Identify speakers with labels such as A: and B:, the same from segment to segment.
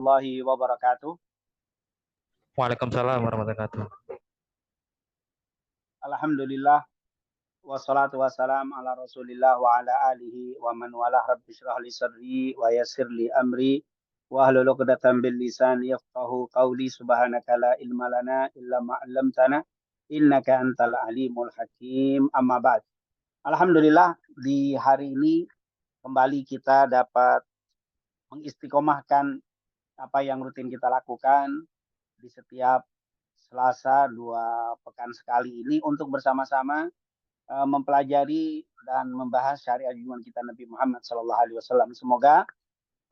A: Warahmatullahi wabarakatuh.
B: Waalaikumsalam warahmatullahi wabarakatuh.
A: Alhamdulillah wassalatu wassalam ala Rasulillah wa ala alihi wa man walah. Rabbi shrah li sadri wa yassir li amri wa hlul 'uqdatam bil lisani yafqahu qawli. Subhanaka la ilma lana illa ma 'allamtana innaka antal alimul hakim. Amma ba'd. Alhamdulillah di hari ini kembali kita dapat mengistiqomahkan apa yang rutin kita lakukan di setiap Selasa 2 pekan sekali ini untuk bersama-sama mempelajari dan membahas syariat junjungan kita Nabi Muhammad SAW. Semoga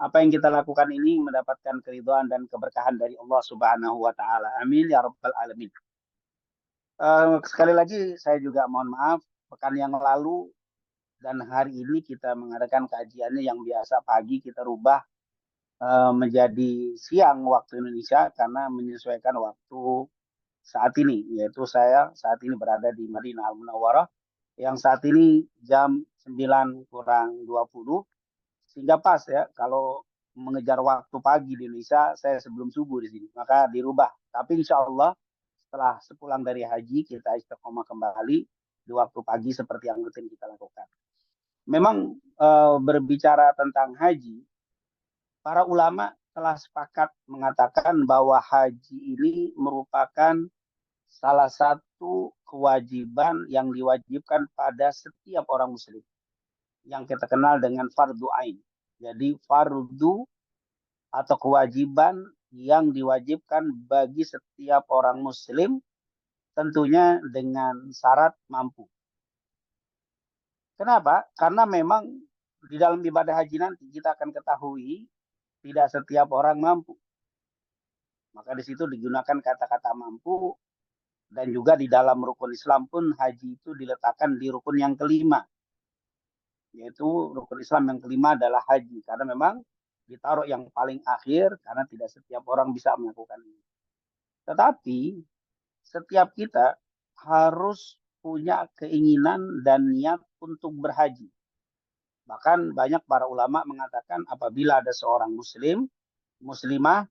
A: apa yang kita lakukan ini mendapatkan keridhaan dan keberkahan dari Allah Subhanahu wa taala. Amin ya rabbal alamin. Sekali lagi saya juga mohon maaf, pekan yang lalu dan hari ini kita mengadakan kajiannya yang biasa pagi kita rubah menjadi siang waktu Indonesia karena menyesuaikan waktu saat ini, yaitu saya saat ini berada di Madinah Al-Munawwarah yang saat ini jam 9 kurang 20, sehingga pas ya kalau mengejar waktu pagi di Indonesia saya sebelum subuh di sini, maka dirubah. Tapi insya Allah setelah sepulang dari haji kita istiqomah kembali di waktu pagi seperti yang rutin kita lakukan. Memang berbicara tentang haji, para ulama telah sepakat mengatakan bahwa haji ini merupakan salah satu kewajiban yang diwajibkan pada setiap orang muslim yang kita kenal dengan fardu ain. Jadi fardu atau kewajiban yang diwajibkan bagi setiap orang muslim tentunya dengan syarat mampu. Kenapa? Karena memang di dalam ibadah haji nanti kita akan ketahui tidak setiap orang mampu. Maka di situ digunakan kata-kata mampu. Dan juga di dalam rukun Islam pun haji itu diletakkan di rukun yang kelima. Yaitu rukun Islam yang kelima adalah haji. Karena memang ditaruh yang paling akhir karena tidak setiap orang bisa melakukan ini. Tetapi setiap kita harus punya keinginan dan niat untuk berhaji. Bahkan banyak para ulama mengatakan apabila ada seorang muslim, muslimah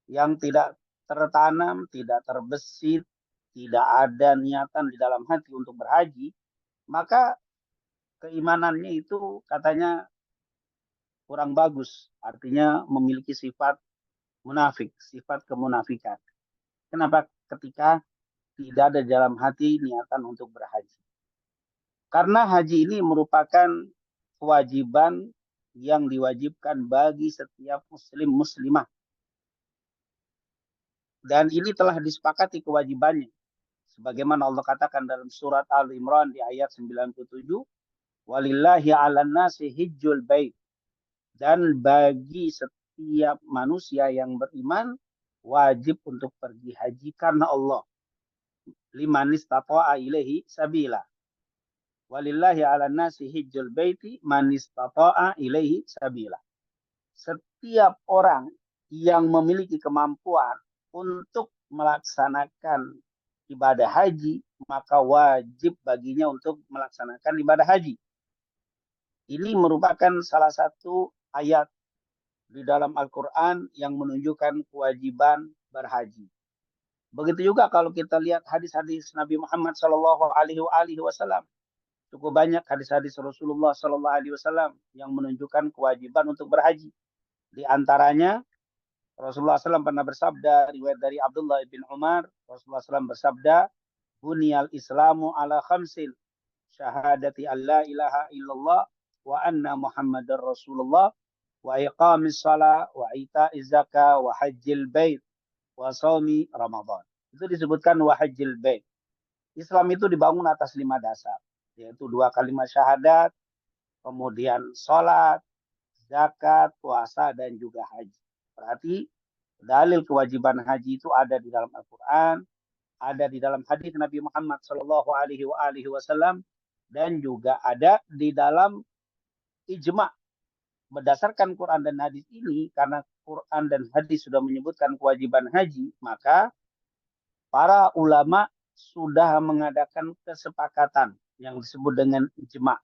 A: yang tidak tertanam, tidak terbesit, tidak ada niatan di dalam hati untuk berhaji, maka keimanannya itu katanya kurang bagus. Artinya memiliki sifat munafik, sifat kemunafikan. Kenapa? Ketika tidak ada dalam hati niatan untuk berhaji. Karena haji ini merupakan kewajiban yang diwajibkan bagi setiap muslim muslimah. Dan ini telah disepakati kewajibannya. Sebagaimana Allah katakan dalam surat Al-Imran di ayat 97, walillahi 'alan nasi hijjul bait. Dan bagi setiap manusia yang beriman wajib untuk pergi haji karena Allah. Liman istata'a ilaihi sabila. Walillahi 'alan nasi hijjul baiti man istata'a ilaihi sabila. Setiap orang yang memiliki kemampuan untuk melaksanakan ibadah haji, maka wajib baginya untuk melaksanakan ibadah haji. Ini merupakan salah satu ayat di dalam Al-Quran yang menunjukkan kewajiban berhaji. Begitu juga kalau kita lihat hadis-hadis Nabi Muhammad SAW. Cukup banyak hadis-hadis Rasulullah SAW yang menunjukkan kewajiban untuk berhaji. Di antaranya Rasulullah SAW pernah bersabda, riwayat dari Abdullah bin Umar, Rasulullah SAW bersabda, Bunyal Islamu ala khamsin, syahadati an la ilaha illallah, wa anna Muhammadar Rasulullah, wa iqamis salah, wa ita'iz zakah, wa hajjil bait, wa saumi Ramadan. Itu disebutkan wa hajjil bait. Islam itu dibangun atas 5 dasar, yaitu 2 kalimat syahadat, kemudian sholat, zakat, puasa, dan juga haji. Berarti dalil kewajiban haji itu ada di dalam Al-Quran, ada di dalam hadis Nabi Muhammad SAW, dan juga ada di dalam ijma. Berdasarkan Quran dan hadis ini, karena Quran dan hadis sudah menyebutkan kewajiban haji, maka para ulama sudah mengadakan kesepakatan yang disebut dengan ijma.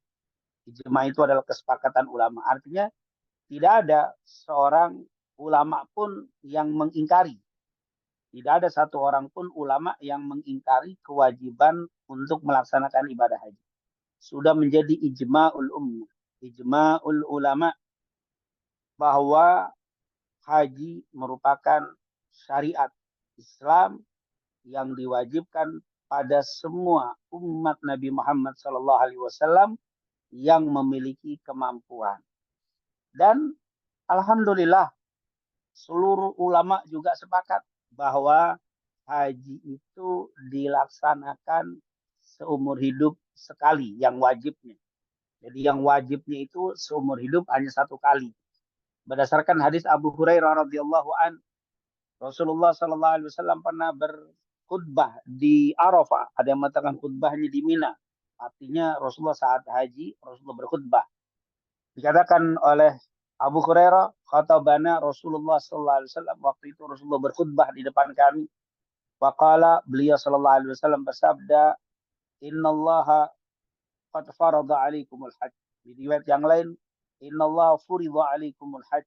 A: Ijma itu adalah kesepakatan ulama. Artinya tidak ada seorang ulama pun yang mengingkari. Tidak ada satu orang pun ulama yang mengingkari kewajiban untuk melaksanakan ibadah haji. Sudah menjadi ijma'ul ummah, ijma'ul ulama, bahwa haji merupakan syariat Islam yang diwajibkan pada semua umat Nabi Muhammad SAW yang memiliki kemampuan. Dan alhamdulillah seluruh ulama juga sepakat bahwa haji itu dilaksanakan seumur hidup sekali yang wajibnya. Jadi yang wajibnya itu seumur hidup hanya satu kali. Berdasarkan hadis Abu Hurairah radhiyallahu an, Rasulullah sallallahu alaihi wasallam pernah berkhutbah di Arafah. Ada yang mengatakan khutbahnya di Mina. Artinya Rasulullah saat haji, Rasulullah berkhutbah. Dikatakan oleh Abu Hurairah, khatabana Rasulullah sallallahu alaihi wasallam, waktu itu Rasulullah berkhutbah di depan kami. Waqala, beliau sallallahu alaihi wasallam bersabda, innallaha qad farada alaikumul hajj. Di riwayat yang lain, innallaha furida alaikumul hajj.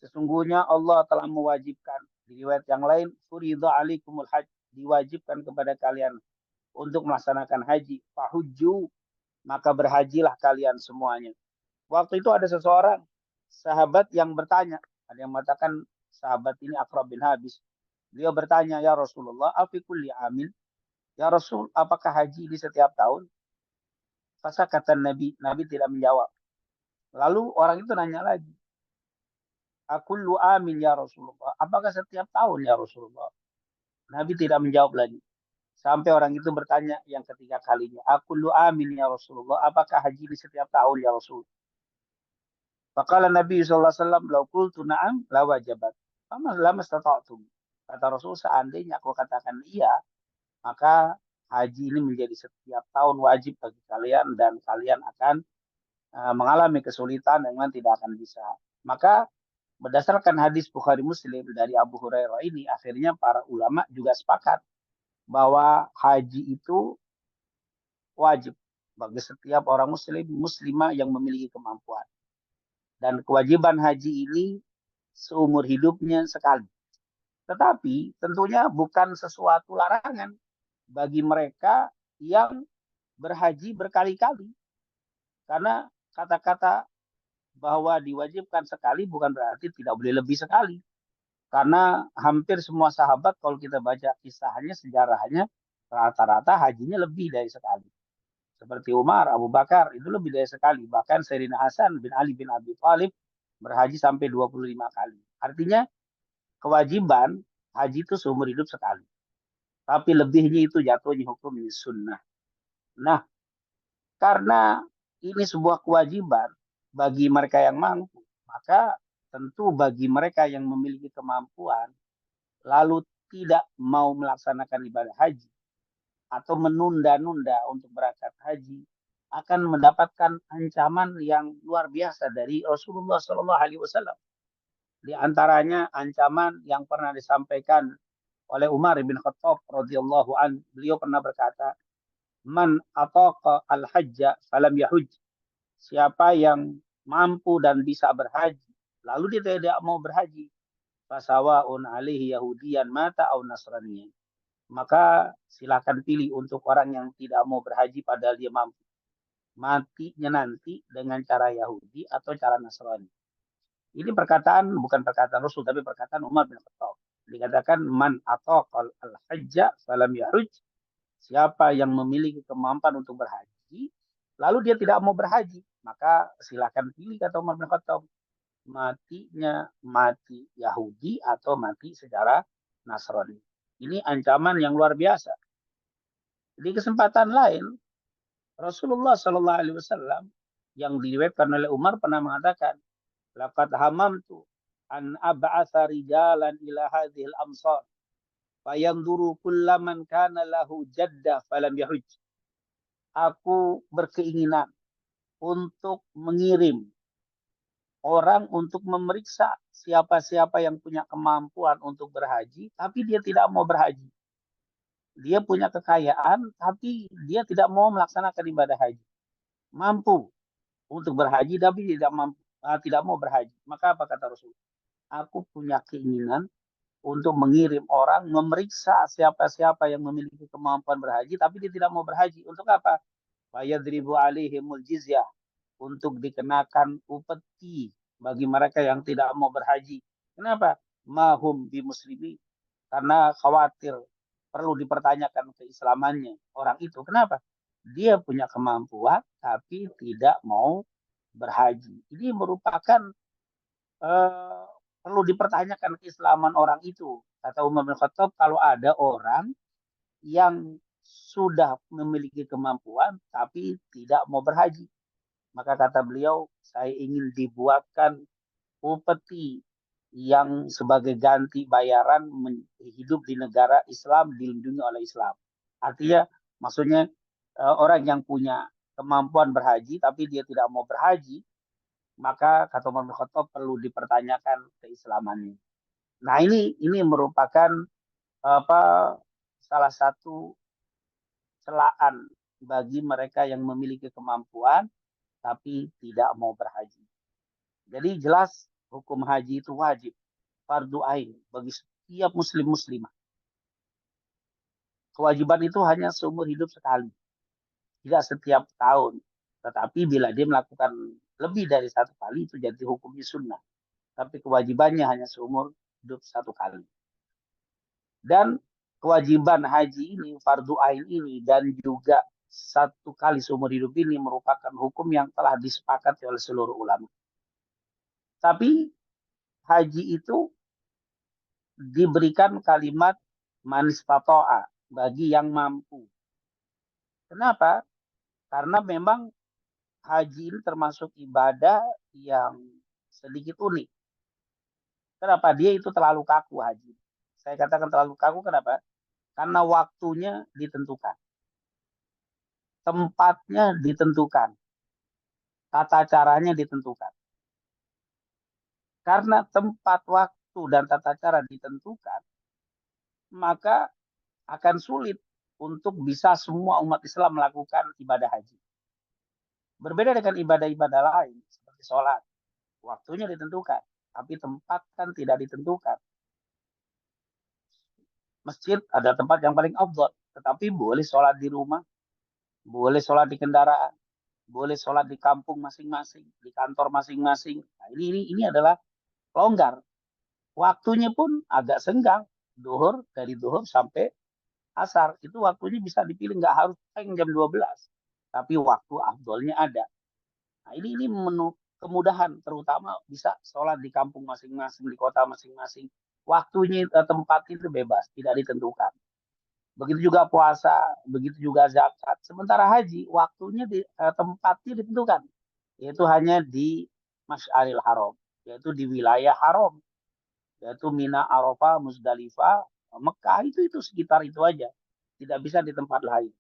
A: Sesungguhnya Allah telah mewajibkan. Di riwayat yang lain, furida alaikumul hajj, diwajibkan kepada kalian untuk melaksanakan haji. Fahujju, maka berhajilah kalian semuanya. Waktu itu ada seseorang sahabat yang bertanya. Ada yang mengatakan sahabat ini Aqra bin Habis. Beliau bertanya, ya Rasulullah, afi kulli amin. Ya Rasul, apakah haji di setiap tahun? Masa kata Nabi, Nabi tidak menjawab. Lalu orang itu nanya lagi, akullu amin ya Rasulullah, apakah setiap tahun ya Rasulullah? Nabi tidak menjawab lagi. Sampai orang itu bertanya yang ketiga kalinya, akullu amin ya Rasulullah, apakah haji di setiap tahun ya Rasul? Faqala Nabi SAW, lau qultu na'am la wajabat. Lama stata'tum. Kata Rasul, seandainya aku katakan iya, maka haji ini menjadi setiap tahun wajib bagi kalian dan kalian akan mengalami kesulitan dengan tidak akan bisa. Maka berdasarkan hadis Bukhari Muslim dari Abu Hurairah ini, akhirnya para ulama juga sepakat bahwa haji itu wajib bagi setiap orang muslim, muslimah yang memiliki kemampuan. Dan kewajiban haji ini seumur hidupnya sekali. Tetapi tentunya bukan sesuatu larangan bagi mereka yang berhaji berkali-kali. Karena kata-kata bahwa diwajibkan sekali bukan berarti tidak boleh lebih sekali. Karena hampir semua sahabat kalau kita baca kisahnya, sejarahnya, rata-rata hajinya lebih dari sekali. Seperti Umar, Abu Bakar, itu lebih dari sekali. Bahkan Sayyidina Hasan bin Ali bin Abi Thalib berhaji sampai 25 kali. Artinya kewajiban haji itu seumur hidup sekali. Tapi lebihnya itu jatuhnya hukum sunnah. Nah, karena ini sebuah kewajiban bagi mereka yang mampu, maka tentu bagi mereka yang memiliki kemampuan, lalu tidak mau melaksanakan ibadah haji, atau menunda-nunda untuk berangkat haji, akan mendapatkan ancaman yang luar biasa dari Rasulullah SAW. Di antaranya ancaman yang pernah disampaikan oleh Umar bin Khattab radhiyallahu an. Beliau pernah berkata, "Man ataqa al-hajja falam yahuj." Siapa yang mampu dan bisa berhaji, lalu dia tidak mau berhaji, fasawaun alaihi yahudiyan mata au nasraniyan. Maka silakan pilih untuk orang yang tidak mau berhaji padahal dia mampu. Matinya nanti dengan cara Yahudi atau cara Nasrani. Ini perkataan bukan perkataan Rasul tapi perkataan Umar bin Khattab. Dikatakan man ataqal al-hajja falam yahuj. Siapa yang memiliki kemampuan untuk berhaji lalu dia tidak mau berhaji, maka silakan pilih kata Umar bin Khattab. Matinya mati Yahudi atau mati secara Nasrani. Ini ancaman yang luar biasa. Di kesempatan lain, Rasulullah Shallallahu Alaihi Wasallam yang diriwayatkan oleh Umar pernah mengatakan, "Laqad hamamtu an ab'atha rijalan ila hadhil amsar, fayanzuru kullaman kana lahu jaddah falam yahuj." Aku berkeinginan untuk mengirim orang untuk memeriksa siapa-siapa yang punya kemampuan untuk berhaji, tapi dia tidak mau berhaji. Dia punya kekayaan, tapi dia tidak mau melaksanakan ibadah haji. Mampu untuk berhaji, tapi tidak mampu, tidak mau berhaji. Maka apa kata Rasul? aku punya keinginan untuk mengirim orang memeriksa siapa-siapa yang memiliki kemampuan berhaji tapi dia tidak mau berhaji. Untuk apa? Fayadribu alaihimul jizyah, untuk dikenakan upeti bagi mereka yang tidak mau berhaji. Kenapa? Mahum bi muslimi, karena khawatir perlu dipertanyakan keislamannya orang itu. Kenapa? Dia punya kemampuan tapi tidak mau berhaji. Ini merupakan eh, perlu dipertanyakan keislaman orang itu. Kata Umar bin Khattab, kalau ada orang yang sudah memiliki kemampuan tapi tidak mau berhaji, maka kata beliau, saya ingin dibuatkan upeti yang sebagai ganti bayaran hidup di negara Islam, dilindungi oleh Islam. Artinya, maksudnya orang yang punya kemampuan berhaji tapi dia tidak mau berhaji, maka kata Umar bin Khattab perlu dipertanyakan keislamannya. Nah, ini merupakan apa salah satu celaan bagi mereka yang memiliki kemampuan tapi tidak mau berhaji. Jadi jelas hukum haji itu wajib, fardu ain bagi setiap muslim muslimah. Kewajiban itu hanya seumur hidup sekali, tidak setiap tahun. Tetapi bila dia melakukan lebih dari satu kali itu jadi hukumnya sunnah. Tapi kewajibannya hanya seumur hidup satu kali. Dan kewajiban haji ini, fardu ain ini, dan juga satu kali seumur hidup ini merupakan hukum yang telah disepakati oleh seluruh ulama. Tapi haji itu diberikan kalimat manis patoa bagi yang mampu. Kenapa? Karena memang haji ini termasuk ibadah yang sedikit unik. Kenapa? Dia itu terlalu kaku haji. Saya katakan terlalu kaku kenapa? Karena waktunya ditentukan. Tempatnya ditentukan. Tata caranya ditentukan. Karena tempat, waktu, dan tata cara ditentukan, maka akan sulit untuk bisa semua umat Islam melakukan ibadah haji. Berbeda dengan ibadah-ibadah lain seperti sholat, waktunya ditentukan, tapi tempat kan tidak ditentukan. Masjid ada tempat yang paling afdal, tetapi boleh sholat di rumah, boleh sholat di kendaraan, boleh sholat di kampung masing-masing, di kantor masing-masing. Nah, ini adalah longgar. Waktunya pun agak senggang, dari duhur sampai asar. Itu waktunya bisa dipilih, nggak harus jam 12. Tapi waktu afdolnya ada. Nah, ini menu kemudahan, terutama bisa sholat di kampung masing-masing, di kota masing-masing. Waktunya, tempat itu bebas, tidak ditentukan. Begitu juga puasa, begitu juga zakat. Sementara haji, waktunya tempatnya ditentukan, yaitu hanya di Masyaril Haram, yaitu di wilayah haram, yaitu Mina, Arafah, Musdalifah, Mekah, itu sekitar itu aja. Tidak bisa di tempat lain.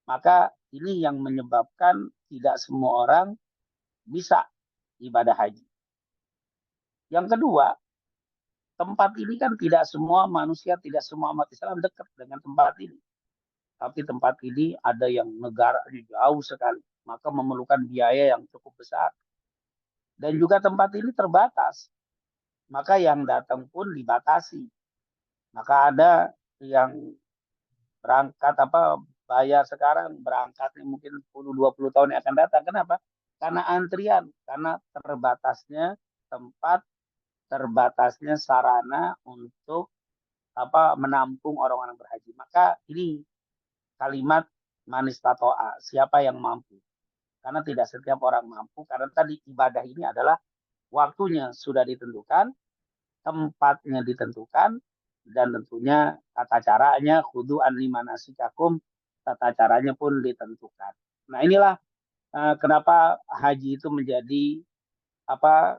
A: Maka ini yang menyebabkan tidak semua orang bisa ibadah haji. Yang kedua, tempat ini kan tidak semua manusia, tidak semua umat Islam dekat dengan tempat ini. Tapi tempat ini ada yang negaranya jauh sekali, maka memerlukan biaya yang cukup besar. Dan juga tempat ini terbatas, maka yang datang pun dibatasi. Maka ada yang berangkat bayar sekarang, berangkatnya mungkin 10-20 tahun yang akan datang. Kenapa? Karena antrian, karena terbatasnya tempat, terbatasnya sarana untuk menampung orang-orang berhaji. Maka ini kalimat manis tatoa, siapa yang mampu. Karena tidak setiap orang mampu, karena tadi ibadah ini adalah waktunya sudah ditentukan, tempatnya ditentukan, dan tentunya tata caranya khudu an limanasikakum, tata caranya pun ditentukan. Nah, inilah kenapa haji itu menjadi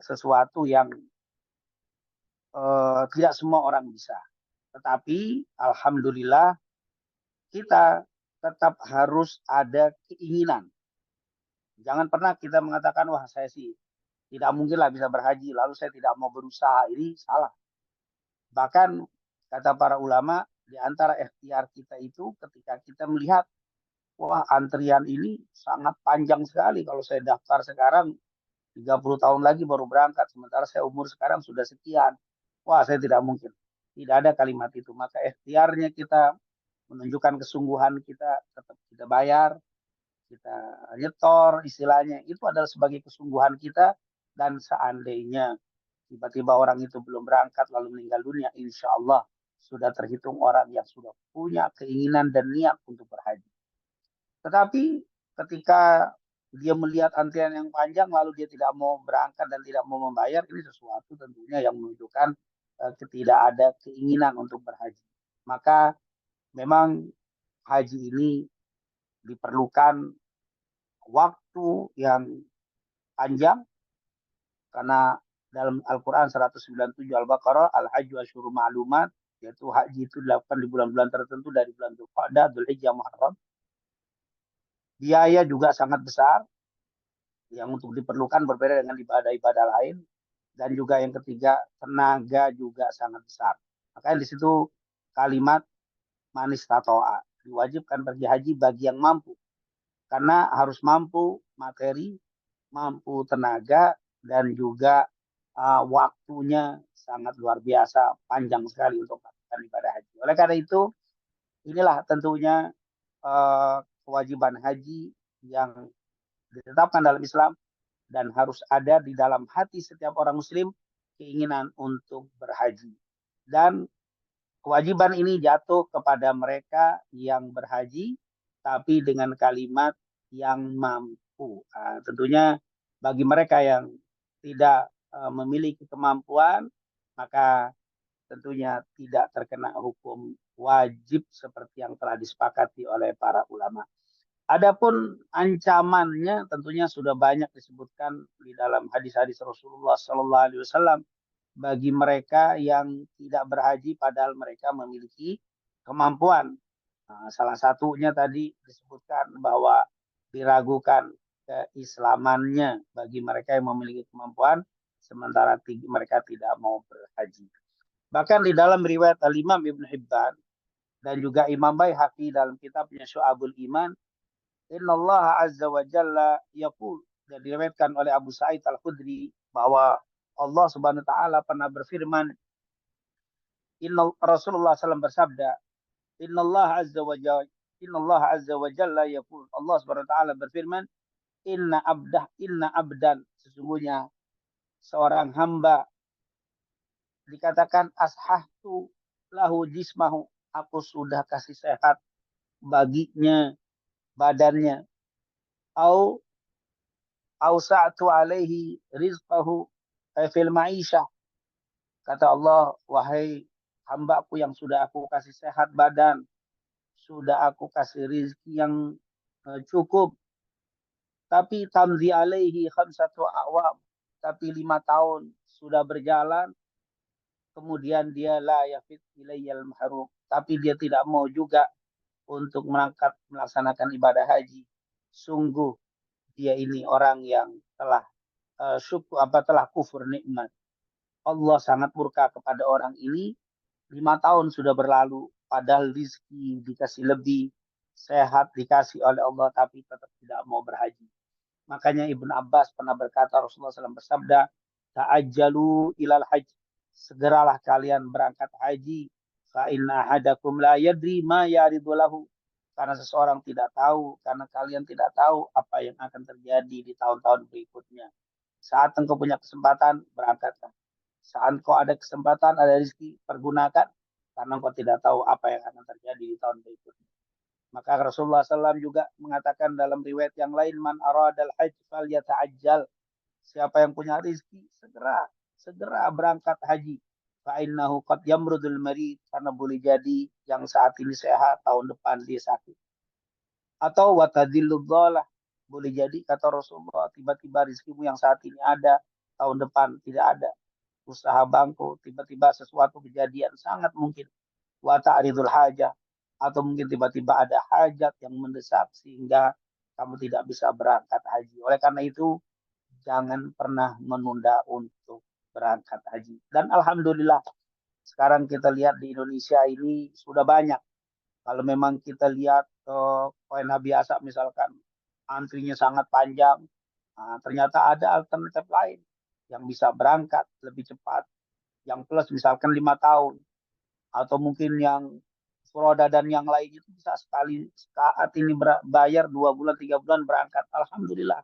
A: sesuatu yang tidak semua orang bisa. Tetapi alhamdulillah kita tetap harus ada keinginan. Jangan pernah kita mengatakan, wah saya sih tidak mungkin lah bisa berhaji, lalu saya tidak mau berusaha. Ini salah. Bahkan kata para ulama, di antara ikhtiar kita itu ketika kita melihat, wah antrian ini sangat panjang sekali. Kalau saya daftar sekarang, 30 tahun lagi baru berangkat. Sementara saya umur sekarang sudah sekian. wah saya tidak mungkin. Tidak ada kalimat itu. Maka ikhtiarnya kita menunjukkan kesungguhan kita, tetap kita bayar, kita nyetor istilahnya. Itu adalah sebagai kesungguhan kita, dan seandainya tiba-tiba orang itu belum berangkat lalu meninggal dunia, insya Allah sudah terhitung orang yang sudah punya keinginan dan niat untuk berhaji. Tetapi ketika dia melihat antrian yang panjang lalu dia tidak mau berangkat dan tidak mau membayar, ini sesuatu tentunya yang menunjukkan tidak ada keinginan untuk berhaji. Maka memang haji ini diperlukan waktu yang panjang, karena dalam Al-Quran 197 Al-Baqarah, Al-Hajju Asyhurun Ma'lumat, yaitu haji itu dilakukan di bulan-bulan tertentu dari bulan Dzulqa'dah, Dzulhijjah, Muharram. Biaya juga sangat besar yang untuk diperlukan, berbeda dengan ibadah-ibadah lain. Dan juga yang ketiga, tenaga juga sangat besar. Makanya di situ kalimat manis tatoa, diwajibkan pergi haji bagi yang mampu. Karena harus mampu materi, mampu tenaga, dan juga waktunya sangat luar biasa, panjang sekali untuk melakukan ibadah haji. Oleh karena itu, inilah tentunya kewajiban haji yang ditetapkan dalam Islam, dan harus ada di dalam hati setiap orang muslim keinginan untuk berhaji. Dan kewajiban ini jatuh kepada mereka yang berhaji, tapi dengan kalimat yang mampu. Tentunya bagi mereka yang tidak memiliki kemampuan, maka tentunya tidak terkena hukum wajib seperti yang telah disepakati oleh para ulama. Adapun ancamannya tentunya sudah banyak disebutkan di dalam hadis-hadis Rasulullah Sallallahu Alaihi Wasallam bagi mereka yang tidak berhaji padahal mereka memiliki kemampuan. Nah, salah satunya tadi disebutkan bahwa diragukan keislamannya bagi mereka yang memiliki kemampuan, sementara mereka tidak mau berhaji. Bahkan di dalam riwayat Al-Imam Ibn Hibban dan juga Imam Baihaqi dalam kitabnya Syu'abul Iman, Inna Allah Azza wa Jalla yaqul, dan diriwayatkan oleh Abu Sa'id Al-Khudri bahwa Allah Subhanahu wa taala pernah berfirman, Inna Rasulullah SAW bersabda, Inna Allah Azza wa Jalla, Inna Allah Azza wa Jalla yaqul, Allah Subhanahu wa taala berfirman, inna abdan, sesungguhnya seorang hamba, dikatakan ashahtu lahu jismahu, aku sudah kasih sehat baginya badannya, au ausa'tu alaihi rizqahu fil ma'isyah. Kata Allah, wahai hambaku yang sudah aku kasih sehat badan, sudah aku kasih rizki yang cukup, tapi tamzi alaihi khamsatu awam, tapi 5 tahun sudah berjalan, kemudian dia la yafid ilayyal mahrum, tapi dia tidak mau juga untuk berangkat melaksanakan ibadah haji. Sungguh dia ini orang yang telah telah kufur nikmat. Allah sangat murka kepada orang ini. 5 tahun sudah berlalu, padahal rizki dikasih lebih, sehat dikasih oleh Allah, tapi tetap tidak mau berhaji. Makanya Ibn Abbas pernah berkata, Rasulullah SAW bersabda, ta'ajjalu ilal haji, segeralah kalian berangkat haji, fa inna hadakum la yadri ma yaridu lahu, karena seseorang tidak tahu, karena kalian tidak tahu apa yang akan terjadi di tahun-tahun berikutnya. Saat engkau punya kesempatan, berangkatlah. Saat engkau ada kesempatan, ada rezeki, pergunakan, karena engkau tidak tahu apa yang akan terjadi di tahun berikutnya. Maka Rasulullah SAW juga mengatakan dalam riwayat yang lain, man aradal hajj fal yata'ajjal, siapa yang punya rezeki, segera berangkat haji. Fa'innahu qad yamrudul marid, karena boleh jadi yang saat ini sehat, tahun depan dia sakit. Atau watadillu dhalah, boleh jadi kata Rasulullah, tiba-tiba rezekimu yang saat ini ada, tahun depan tidak ada. Usaha bangkrut, tiba-tiba sesuatu kejadian, sangat mungkin. Wa ta'ridul hajah, atau mungkin tiba-tiba ada hajat yang mendesak sehingga kamu tidak bisa berangkat haji. Oleh karena itu, jangan pernah menunda untuk berangkat haji. Dan alhamdulillah, sekarang kita lihat di Indonesia ini sudah banyak. Kalau memang kita lihat ke poin biasa, misalkan antrinya sangat panjang, nah, ternyata ada alternatif lain yang bisa berangkat lebih cepat, yang plus misalkan 5 tahun, atau mungkin yang roda dan yang lain itu bisa sekali saat ini bayar 2 bulan 3 bulan berangkat. Alhamdulillah,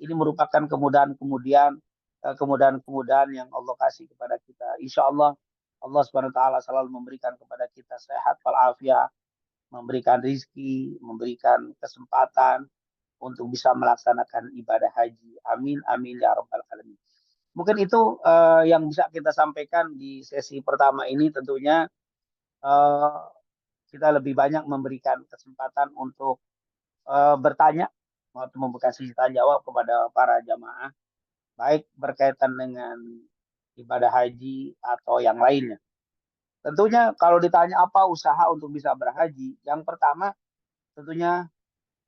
A: ini merupakan kemudahan-kemudahan yang Allah kasih kepada kita. Insya Allah Allah Subhanahu Wa Taala selalu memberikan kepada kita sehat walafiat, memberikan rizki, memberikan kesempatan untuk bisa melaksanakan ibadah haji. Amin amin ya rabbal alamin. Mungkin itu yang bisa kita sampaikan di sesi pertama ini. Tentunya eh, kita lebih banyak memberikan kesempatan untuk bertanya atau membuka sesi tanya jawab kepada para jamaah, baik berkaitan dengan ibadah haji atau yang lainnya. Tentunya kalau ditanya apa usaha untuk bisa berhaji, yang pertama tentunya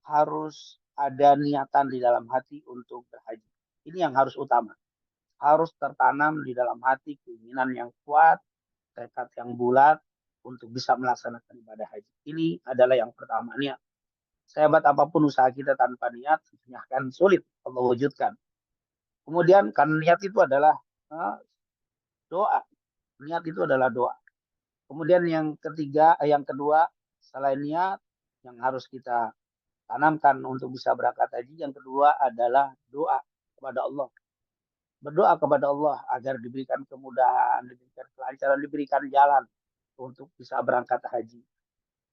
A: harus ada niatan di dalam hati untuk berhaji. Ini yang harus utama. Harus tertanam di dalam hati keinginan yang kuat, tekad yang bulat untuk bisa melaksanakan ibadah haji. Ini adalah yang pertama, niat. Sehebat apapun usaha kita tanpa niat, tentunya akan sulit Allah wujudkan. Kemudian karena niat itu adalah doa. Niat itu adalah doa. Kemudian yang kedua, selain niat yang harus kita tanamkan untuk bisa berangkat haji, yang kedua adalah doa kepada Allah. Berdoa kepada Allah agar diberikan kemudahan, diberikan kelancaran, diberikan jalan untuk bisa berangkat haji.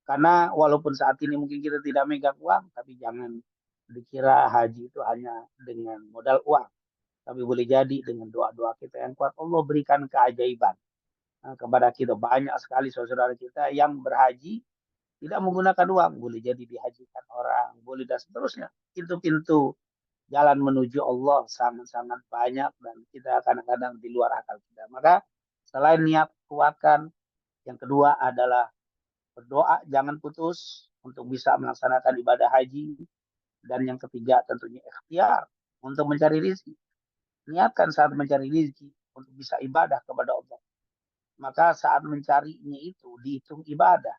A: Karena walaupun saat ini mungkin kita tidak megang uang, tapi jangan dikira haji itu hanya dengan modal uang. Tapi boleh jadi dengan doa-doa kita yang kuat, Allah berikan keajaiban kepada kita. Banyak sekali saudara kita yang berhaji tidak menggunakan uang. Boleh jadi dihajikan orang, boleh dan seterusnya. Pintu-pintu jalan menuju Allah sangat-sangat banyak dan kita kadang-kadang di luar akal kita. Maka selain niat kuatkan, yang kedua adalah berdoa jangan putus untuk bisa melaksanakan ibadah haji, dan yang ketiga tentunya ikhtiar untuk mencari rezeki. Niatkan saat mencari rezeki untuk bisa ibadah kepada Allah. Maka saat mencarinya itu dihitung ibadah.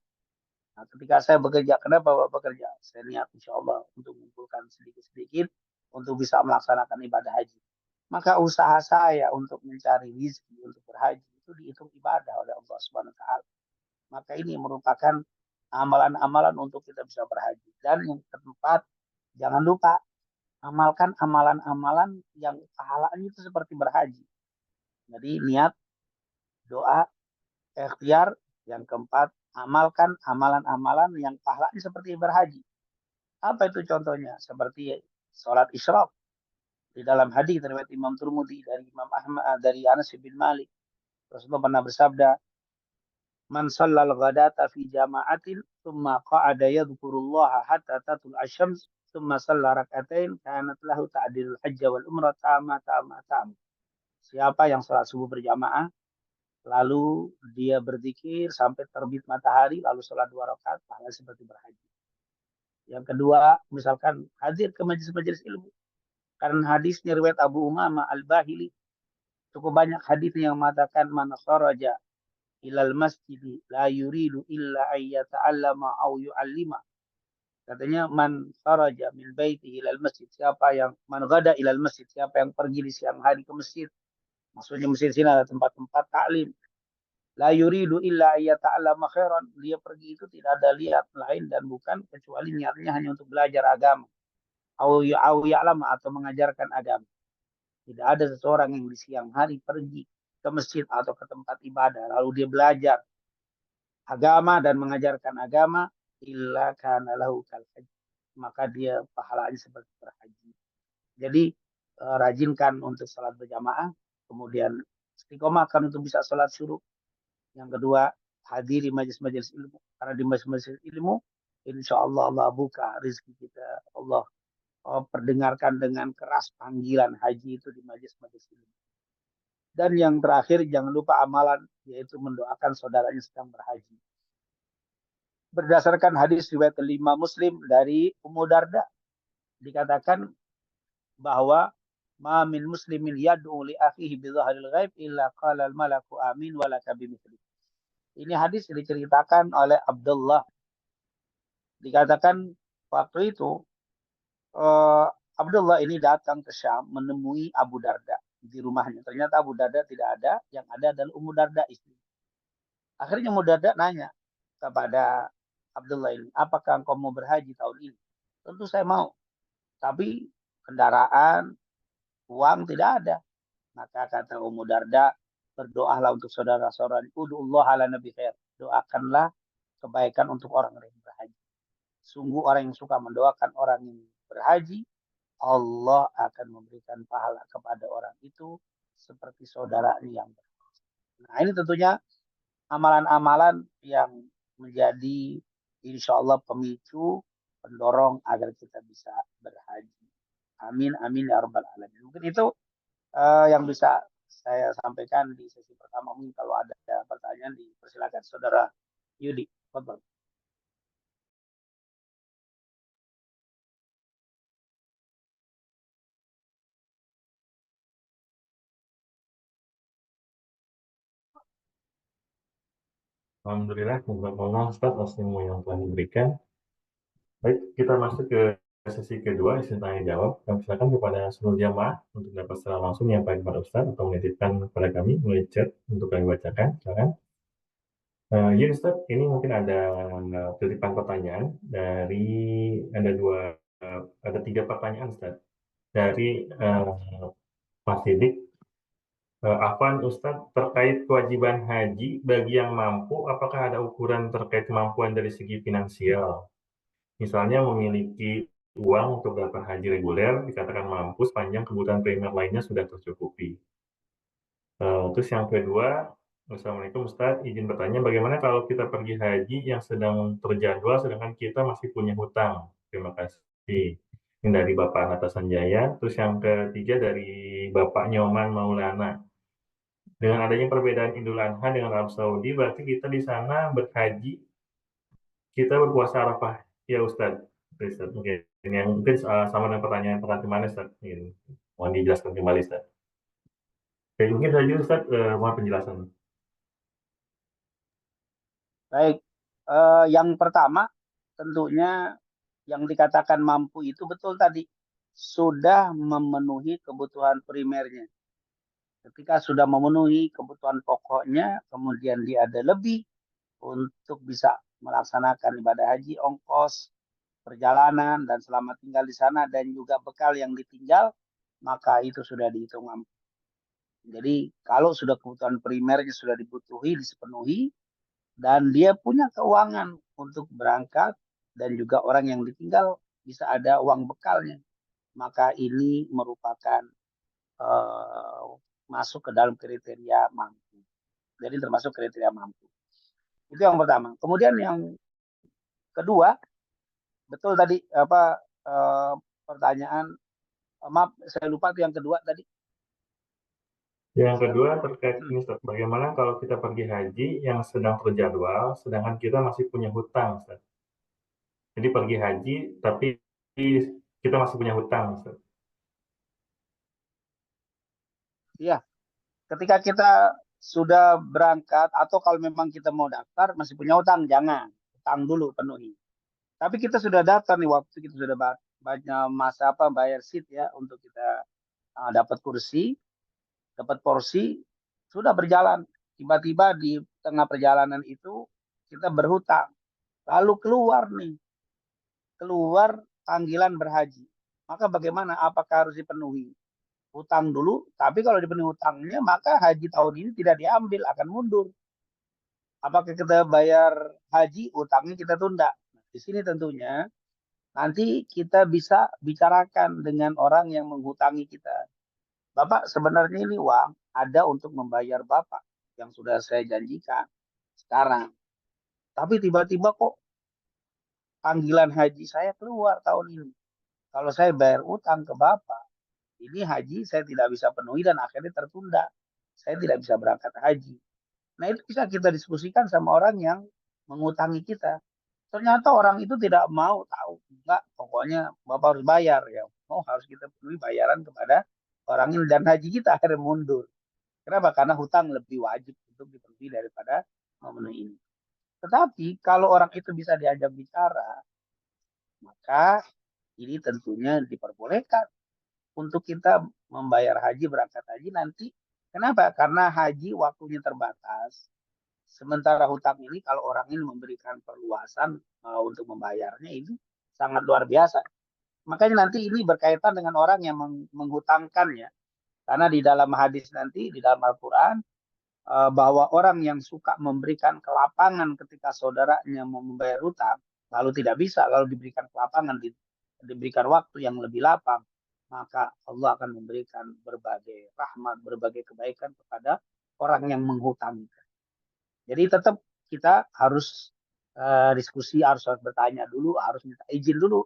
A: Nah, ketika saya bekerja, kenapa Bapak bekerja? Saya niat insya Allah untuk mengumpulkan sedikit-sedikit untuk bisa melaksanakan ibadah haji. Maka usaha saya untuk mencari rezeki untuk berhaji itu dihitung ibadah oleh Allah Subhanahu Wa Taala. Maka ini merupakan amalan-amalan untuk kita bisa berhaji. Dan yang keempat, jangan lupa amalkan amalan-amalan yang pahalanya itu seperti berhaji. Jadi niat, doa, ikhtiar. Yang keempat, amalkan amalan-amalan yang pahalanya seperti berhaji. Apa itu contohnya? Seperti sholat isyraq. Di dalam hadis riwayat Imam Turmudi dari Imam Ahmad dari Anas bin Malik, Rasulullah pernah bersabda, "Man shallal ghadata fi jama'atin thumma qa'ada yadhkurullaha hatta tatul asyams thumma shalla rak'atain kanat lahu ta'dilul hajj wal umrah tama tama tama." Siapa yang salat subuh berjamaah lalu dia berzikir sampai terbit matahari lalu sholat 2 rakaat, pahala seperti berhaji. Yang kedua, misalkan hadir ke majelis-majelis ilmu. Karena hadisnya riwayat Abu Umamah Al-Bahili, cukup banyak hadis yang mengatakan man kharaja ilal masjid la yuridu illa ayyata'allama aw yu'allima. Katanya man kharaja min baitihi ilal masjid, siapa yang man ghada ilal masjid, siapa yang pergi di siang hari ke masjid. Maksudnya masjid sini ada tempat-tempat taklim. La yuridu illa ayyata'allama khairan. Dia pergi itu tidak ada lihat lain dan bukan kecuali niatnya hanya untuk belajar agama. Au ya'lama atau mengajarkan agama. Tidak ada seseorang yang di siang hari pergi ke masjid atau ke tempat ibadah lalu dia belajar agama dan mengajarkan agama, illa kana lahu kal haji. Maka dia pahalanya seperti berhaji. Jadi rajinkan untuk salat berjamaah, kemudian istiqomahkan untuk bisa salat syuruk. Yang kedua, hadiri majelis-majelis ilmu. Karena di majelis-majelis ilmu, insya Allah Allah buka rezeki kita. Allah perdengarkan dengan keras panggilan haji itu di majelis-majelis ilmu. Dan yang terakhir, jangan lupa amalan, yaitu mendoakan saudaranya sedang berhaji. Berdasarkan hadis riwayat kelima Muslim dari Ummu Darda, dikatakan bahwa ma min muslimin yad'u li akhihi bi dhahril ghaib illa qala al malaku amin wa laka bimithli. Ini hadis diceritakan oleh Abdullah. Dikatakan waktu itu Abdullah ini datang ke Syam menemui Abu Darda. di rumahnya. Ternyata Abu Darda tidak ada, yang ada adalah Ummu Darda istri. Akhirnya Ummu Darda nanya kepada Abdullah ini, apakah engkau mau berhaji tahun ini? Tentu saya mau, tapi kendaraan, uang tidak ada. Maka kata Ummu Darda, berdoalah untuk saudara-saudara. Udullah ala nabi khair. Doakanlah kebaikan untuk orang yang berhaji. Sungguh orang yang suka mendoakan orang yang berhaji, Allah akan memberikan pahala kepada orang itu seperti saudaranya yang berhaji. Nah ini tentunya amalan-amalan yang menjadi insya Allah pemicu, pendorong agar kita bisa berhaji. Amin, amin ya rabbal alamin. Mungkin itu yang bisa saya sampaikan di sesi pertama. Mungkin kalau ada pertanyaan dipersilakan Saudara Yudi. Betul.
B: Alhamdulillah, jazakallah Ustaz atas ilmu yang telah diberikan. Baik, kita masuk ke sesi kedua, sesi tanya jawab. Kami silakan kepada seluruh jamaah untuk dapat secara langsung menyampaikan kepada Ustaz atau menitipkan kepada kami melalui chat untuk kami bacakan. Silakan. Ya Ustaz, ini mungkin ada titipan pertanyaan dari ada ada 3 pertanyaan Ustaz dari Mas Sidik. Afwan Ustadz, terkait kewajiban haji bagi yang mampu, apakah ada ukuran terkait kemampuan dari segi finansial? Misalnya memiliki uang untuk dapat haji reguler, dikatakan mampu sepanjang kebutuhan primer lainnya sudah tercukupi. Terus yang kedua, Assalamualaikum Ustadz, izin bertanya, bagaimana kalau kita pergi haji yang sedang terjadwal, sedangkan kita masih punya hutang? Terima kasih. Ini dari Bapak Nata Sanjaya. Terus yang ketiga dari Bapak Nyoman Maulana. Dengan adanya perbedaan Idul Adha dengan Arab Saudi, berarti kita di sana berhaji, kita berpuasa Arafah, ya Ustadz. Ustadz, mungkin ini yang mungkin sama dengan pertanyaan kemarin Ustadz. Mohon dijelaskan kembali Ustadz. Oke, mungkin saja Ustadz, mohon penjelasan.
A: Baik. Yang pertama tentunya yang dikatakan mampu itu betul tadi sudah memenuhi kebutuhan primernya. Ketika sudah memenuhi kebutuhan pokoknya, kemudian dia ada lebih untuk bisa melaksanakan ibadah haji, ongkos perjalanan dan selama tinggal di sana dan juga bekal yang ditinggal, maka itu sudah dihitung mampu. Jadi kalau sudah kebutuhan primernya sudah dipenuhi dan dia punya keuangan untuk berangkat dan juga orang yang ditinggal bisa ada uang bekalnya, maka ini merupakan uh, masuk ke dalam kriteria mampu. Jadi termasuk kriteria mampu. Itu yang pertama. Kemudian yang kedua, betul tadi apa pertanyaan, maaf saya lupa tuh yang kedua tadi.
B: Yang kedua terkait ini Ustadz, bagaimana kalau kita pergi haji yang sedang terjadwal, sedangkan kita masih punya hutang Ustadz. Jadi pergi haji, tapi kita masih punya hutang Ustadz.
A: Iya, ketika kita sudah berangkat atau kalau memang kita mau daftar masih punya utang, jangan utang dulu penuhi. Tapi kita sudah daftar nih waktu kita sudah banyak masa apa bayar seat ya untuk kita dapat kursi, dapat porsi, sudah berjalan. Tiba-tiba di tengah perjalanan itu kita berhutang. Lalu keluar panggilan berhaji. Maka bagaimana? Apakah harus dipenuhi hutang dulu? Tapi kalau dipenuhi hutangnya, maka haji tahun ini tidak diambil, akan mundur. Apakah kita bayar haji, hutangnya kita tunda? Nah, di sini tentunya nanti kita bisa bicarakan dengan orang yang menghutangi kita. Bapak, sebenarnya ini uang ada untuk membayar Bapak yang sudah saya janjikan sekarang. Tapi tiba-tiba kok panggilan haji saya keluar tahun ini. Kalau saya bayar utang ke Bapak, ini haji saya tidak bisa penuhi dan akhirnya tertunda. Saya tidak bisa berangkat haji. Nah itu bisa kita diskusikan sama orang yang mengutangi kita. Ternyata orang itu tidak mau tahu. Enggak, pokoknya Bapak harus bayar ya. Oh harus kita penuhi bayaran kepada orang ini dan haji kita akhirnya mundur. Kenapa? Karena hutang lebih wajib untuk dipenuhi daripada memenuhi ini. Tetapi kalau orang itu bisa diajak bicara, maka ini tentunya diperbolehkan untuk kita membayar haji, berangkat haji nanti. Kenapa? Karena haji waktunya terbatas. Sementara hutang ini kalau orang ini memberikan perluasan untuk membayarnya ini sangat luar biasa. Makanya nanti ini berkaitan dengan orang yang menghutangkan ya. Karena di dalam hadis nanti, di dalam Al-Quran, bahwa orang yang suka memberikan kelapangan ketika saudaranya mau membayar hutang, lalu tidak bisa, lalu diberikan kelapangan, diberikan waktu yang lebih lapang, maka Allah akan memberikan berbagai rahmat, berbagai kebaikan kepada orang yang menghutangi. Jadi tetap kita harus diskusi, harus bertanya dulu, harus minta izin dulu.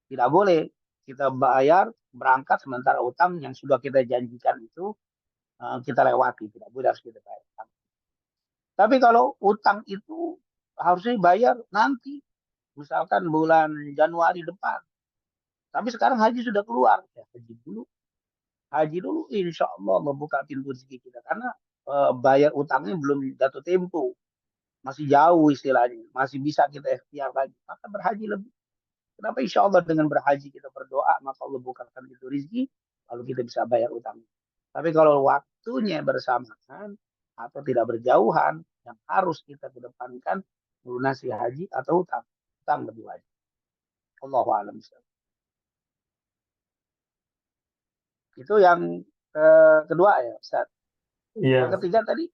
A: Tidak boleh kita bayar berangkat sementara utang yang sudah kita janjikan itu kita lewati. Tidak boleh, harus kita bayar. Tapi kalau utang itu harusnya bayar nanti, misalkan bulan Januari depan. Tapi sekarang haji sudah keluar, ya haji dulu, insya Allah membuka pintu rezeki kita. Karena bayar utangnya belum jatuh tempo, masih jauh istilahnya, masih bisa kita ikhtiar lagi. Maka berhaji lebih. Kenapa insya Allah dengan berhaji kita berdoa, maka Allah bukakan pintu rezeki, lalu kita bisa bayar utang. Tapi kalau waktunya bersamaan atau tidak berjauhan, yang harus kita kedepankan melunasi haji atau hutang. Hutang lebih wajib. Allahu a'lam. Itu yang kedua ya, Ustaz. Yang
B: Iya,
A: ketiga tadi,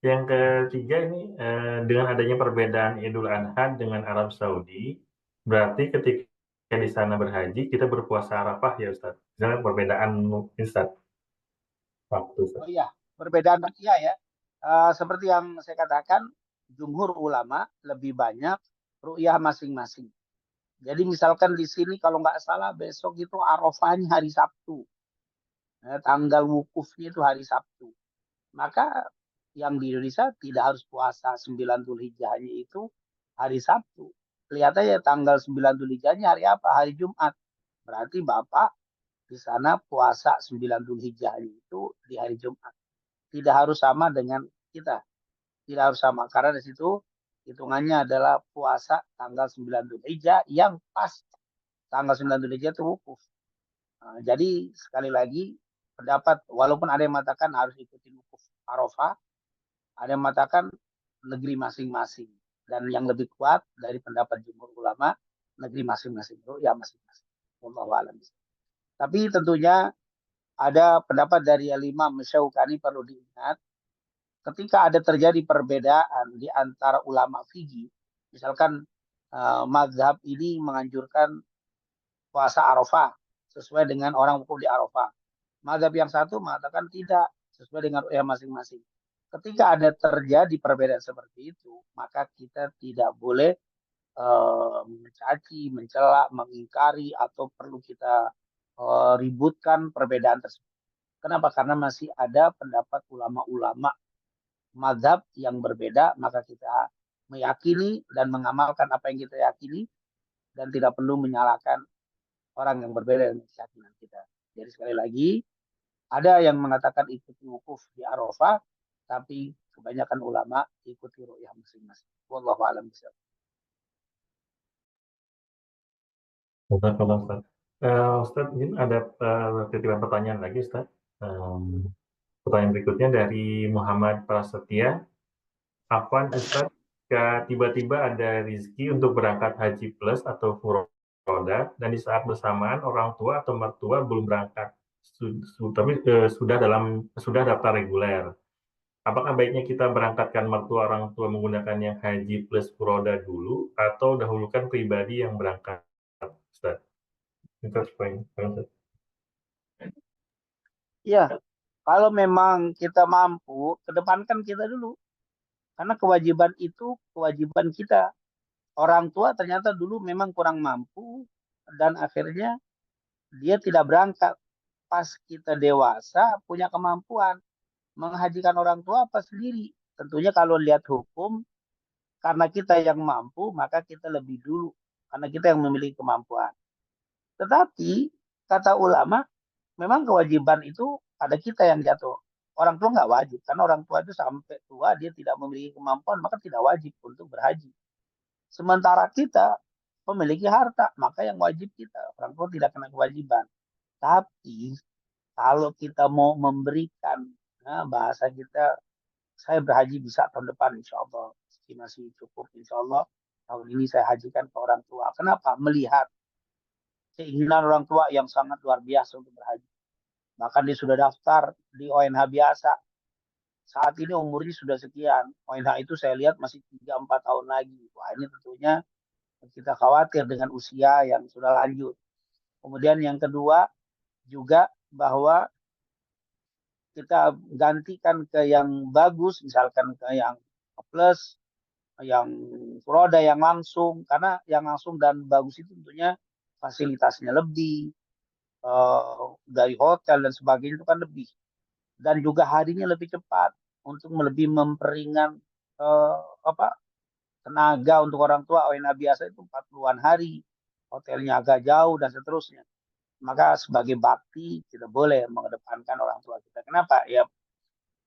B: yang ketiga ini dengan adanya perbedaan Idul Adha dengan Arab Saudi, berarti ketika di sana berhaji kita berpuasa Arafah ya Ustaz. Misalnya perbedaan Ustaz waktu
A: oh
B: Ustaz.
A: iya, perbedaan iya ya. Seperti yang saya katakan, jumhur ulama lebih banyak ru'yah masing-masing. Jadi misalkan di sini kalau nggak salah besok itu Arafahnya hari Sabtu. Tanggal wukufnya itu hari Sabtu. Maka yang di Indonesia tidak harus puasa 9 Dzulhijjahnya itu hari Sabtu. Lihat aja tanggal 9 Dzulhijjahnya hari apa? Hari Jumat. Berarti Bapak di sana puasa 9 Dzulhijjahnya itu di hari Jumat. Tidak harus sama dengan kita. Tidak harus sama. Karena di situ hitungannya adalah puasa tanggal 9 Dzulhijjah yang pas tanggal 9 Dzulhijjah itu wukuf. Jadi sekali lagi pendapat, walaupun ada yang mengatakan harus ikuti wukuf Arafah, ada yang mengatakan negeri masing-masing. Dan yang lebih kuat dari pendapat jumhur ulama, negeri masing-masing itu ya masing-masing. Wallahu a'lam. Tapi tentunya ada pendapat dari Imam Syaukani perlu diingat, ketika ada terjadi perbedaan di antara ulama fikih, misalkan mazhab ini menganjurkan puasa Arafah sesuai dengan orang hukum di Arafah. Mazhab yang satu mengatakan tidak, sesuai dengan masing-masing. Ketika ada terjadi perbedaan seperti itu, maka kita tidak boleh mencaci, mencela, mengingkari atau perlu kita ributkan perbedaan tersebut. Kenapa? Karena masih ada pendapat ulama-ulama mazhab yang berbeda, maka kita meyakini dan mengamalkan apa yang kita yakini dan tidak perlu menyalahkan orang yang berbeda dengan keyakinan kita. Jadi sekali lagi, ada yang mengatakan ikuti wukuf di Arafah, tapi kebanyakan ulama ikuti ru'yah masing-masing. Wallahu a'lam bishawab.
B: Jazakallah, Ustaz. Ustaz, mungkin ada titipan pertanyaan lagi Ustaz. Pertanyaan berikutnya dari Muhammad Prasetya. Afwan Ustaz, jika tiba-tiba ada rezeki untuk berangkat haji plus atau furoda, dan di saat bersamaan orang tua atau mertua belum berangkat, tapi sudah daftar reguler. Apakah baiknya kita berangkatkan mertua orang tua menggunakan yang haji plus furoda dulu, atau dahulukan pribadi yang berangkat, Ustaz? Itu poin. Ustaz.
A: Ya, kalau memang kita mampu, kedepankan kita dulu. Karena kewajiban itu kewajiban kita. Orang tua ternyata dulu memang kurang mampu dan akhirnya dia tidak berangkat. Pas kita dewasa punya kemampuan menghajikan orang tua apa sendiri. Tentunya kalau lihat hukum, karena kita yang mampu maka kita lebih dulu. Karena kita yang memiliki kemampuan. Tetapi kata ulama, memang kewajiban itu pada kita yang jatuh. Orang tua nggak wajib, karena orang tua itu sampai tua dia tidak memiliki kemampuan, maka tidak wajib untuk berhaji. Sementara kita memiliki harta, maka yang wajib kita. Orang tua tidak kena kewajiban. Tapi Kalau kita mau memberikan, nah bahasa kita, saya berhaji bisa tahun depan insya Allah. Masih cukup insya Allah. Tahun ini saya hajikan ke orang tua. Kenapa? Melihat keinginan orang tua yang sangat luar biasa untuk berhaji. Bahkan dia sudah daftar di ONH biasa. Saat ini umurnya sudah sekian. ONH itu saya lihat masih 3-4 tahun lagi. Wah ini tentunya kita khawatir dengan usia yang sudah lanjut. Kemudian yang kedua juga bahwa kita gantikan ke yang bagus, misalkan ke yang plus, yang roda yang langsung, karena yang langsung dan bagus itu tentunya fasilitasnya lebih, dari hotel dan sebagainya itu kan lebih, dan juga harinya lebih cepat untuk lebih memperingan eh, apa tenaga untuk orang tua. ONA biasa itu 40-an hari, hotelnya agak jauh dan seterusnya. Maka sebagai bakti kita boleh mengedepankan orang tua kita. Kenapa? Ya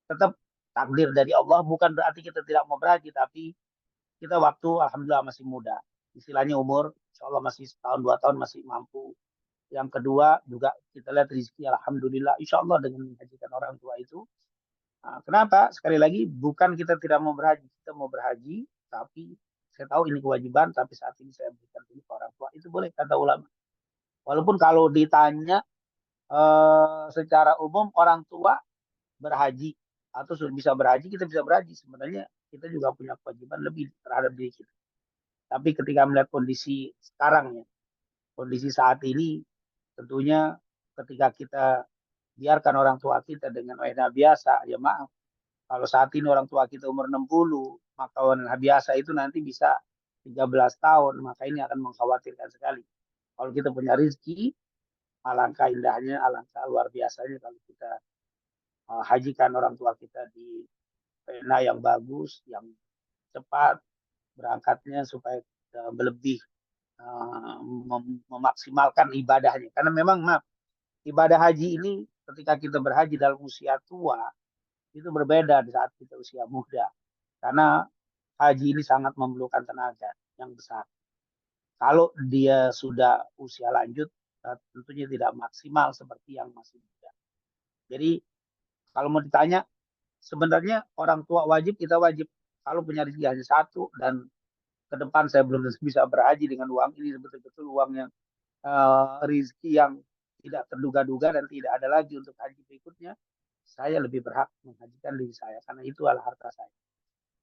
A: tetap takdir dari Allah, bukan berarti kita tidak mau berhaji, tapi kita waktu alhamdulillah masih muda. Istilahnya umur insya Allah masih setahun 2 tahun masih mampu. Yang kedua juga kita lihat rezeki alhamdulillah insya Allah dengan menghajikan orang tua itu. Nah, kenapa? Sekali lagi bukan kita tidak mau berhaji, kita mau berhaji, tapi saya tahu ini kewajiban, tapi saat ini saya berikan dulu ke orang tua. Itu boleh kata ulama. Walaupun kalau ditanya secara umum orang tua berhaji atau sudah bisa berhaji, kita bisa berhaji. Sebenarnya kita juga punya kewajiban lebih terhadap diri kita. Tapi ketika melihat kondisi sekarang ya, kondisi saat ini, tentunya ketika kita biarkan orang tua kita dengan wajah biasa, ya maaf, kalau saat ini orang tua kita umur 60, maka wajah biasa itu nanti bisa 13 tahun, maka ini akan mengkhawatirkan sekali. Kalau kita punya rezeki, alangkah indahnya, alangkah luar biasanya kalau kita hajikan orang tua kita di pena yang bagus, yang cepat berangkatnya supaya lebih memaksimalkan ibadahnya. Karena memang maaf, ibadah haji ini ketika kita berhaji dalam usia tua itu berbeda di saat kita usia muda. Karena haji ini sangat memerlukan tenaga yang besar. Kalau dia sudah usia lanjut, tentunya tidak maksimal seperti yang masih muda. Jadi kalau mau ditanya, sebenarnya orang tua wajib, kita wajib. Kalau punya rezeki hanya satu dan ke depan saya belum bisa berhaji dengan uang ini, betul-betul uang yang rezeki yang tidak terduga-duga dan tidak ada lagi untuk haji berikutnya, saya lebih berhak menghajikan diri saya karena itu adalah harta saya.